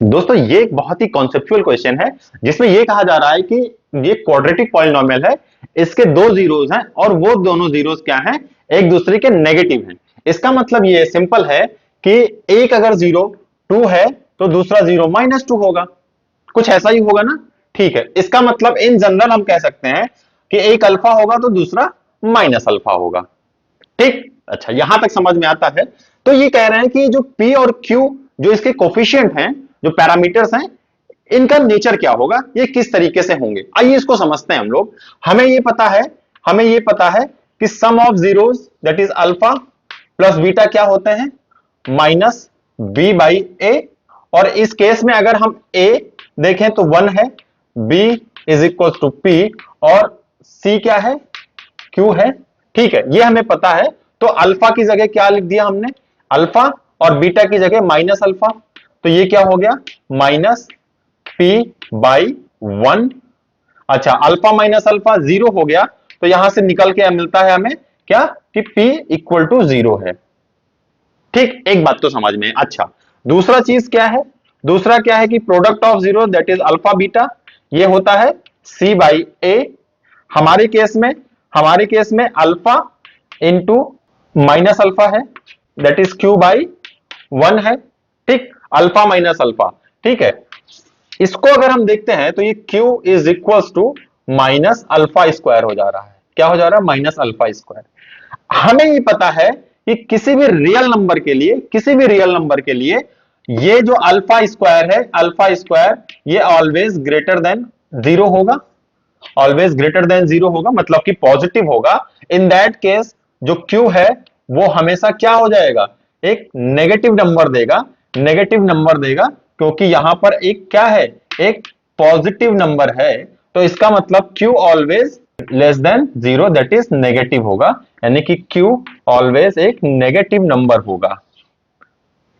दोस्तों ये एक बहुत ही कॉन्सेप्चुअल क्वेश्चन है जिसमें ये कहा जा रहा है कि ये क्वाड्रेटिक पॉलिनोमियल है, इसके दो जीरोस हैं और वो दोनों जीरोस क्या हैं, एक दूसरे के नेगेटिव हैं। इसका मतलब ये सिंपल है कि एक अगर जीरो टू है तो दूसरा जीरो माइनस टू होगा, कुछ ऐसा ही होगा ना। ठीक है, इसका मतलब इन जनरल हम कह सकते हैं कि एक अल्फा होगा तो दूसरा माइनस अल्फा होगा। ठीक, अच्छा यहां तक समझ में आता है। तो ये कह रहे हैं कि जो P और Q जो इसके कोफिशिएंट हैं, जो पैरामीटर्स हैं, इनका नेचर क्या होगा, ये किस तरीके से होंगे, आइए इसको समझते हैं हम लोग। हमें ये पता है कि sum of zeros that is alpha plus beta क्या होते हैं, माइनस बी बाई ए। और इस केस में अगर हम ए देखें तो वन है, B is equal to P और सी क्या है, क्यू है। ठीक है, ये हमें पता है। तो अल्फा की जगह क्या लिख दिया हमने, अल्फा, और बीटा की जगह माइनस अल्फा। तो ये क्या हो गया, माइनस पी बाई वन। अच्छा, अल्फा माइनस अल्फा जीरो हो गया, तो यहां से निकल के मिलता है हमें क्या, कि P इक्वल टू जीरो है। ठीक, एक बात तो समझ में। अच्छा, दूसरा चीज क्या है, दूसरा क्या है कि product of zero that is alpha beta, ये होता है C बाई ए। हमारे केस में हमारे केस में अल्फा इंटू माइनस अल्फा है, that is Q by one है। ठीक, अल्फा माइनस अल्फा। ठीक है, इसको अगर हम देखते हैं तो ये Q is equal to minus alpha square हो जा रहा है। क्या हो जा रहा है, माइनस अल्फा स्क्वायर। हमें ये पता है कि किसी भी रियल नंबर के लिए ये जो अल्फा स्क्वायर है, अल्फा स्क्वायर, ये ऑलवेज ग्रेटर देन जीरो होगा, ऑलवेज ग्रेटर देन जीरो होगा, मतलब कि पॉजिटिव होगा। इन दैट केस जो Q है वो हमेशा क्या हो जाएगा, एक नेगेटिव नंबर देगा, नेगेटिव नंबर देगा, क्योंकि यहां पर एक क्या है, एक पॉजिटिव नंबर है। तो इसका मतलब Q always less than zero, that is negative होगा, यानी कि Q ऑलवेज एक नेगेटिव नंबर होगा।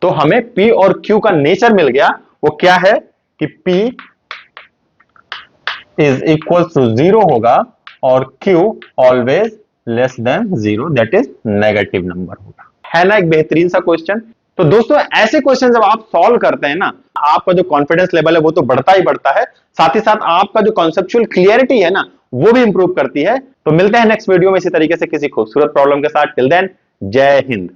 तो हमें P और Q का नेचर मिल गया, वो क्या है कि P is equal to zero होगा और Q always less than zero, that is negative number होगा। है ना एक बेहतरीन सा क्वेश्चन। तो दोस्तों ऐसे क्वेश्चन जब आप सॉल्व करते हैं ना, आपका जो कॉन्फिडेंस लेवल है वो तो बढ़ता ही बढ़ता है, साथ ही साथ आपका जो कॉन्सेप्चुअल क्लियरिटी है ना वो भी इंप्रूव करती है। तो मिलते हैं नेक्स्ट वीडियो में इसी तरीके से किसी खूबसूरत प्रॉब्लम के साथ। टिल देन, जय हिंद।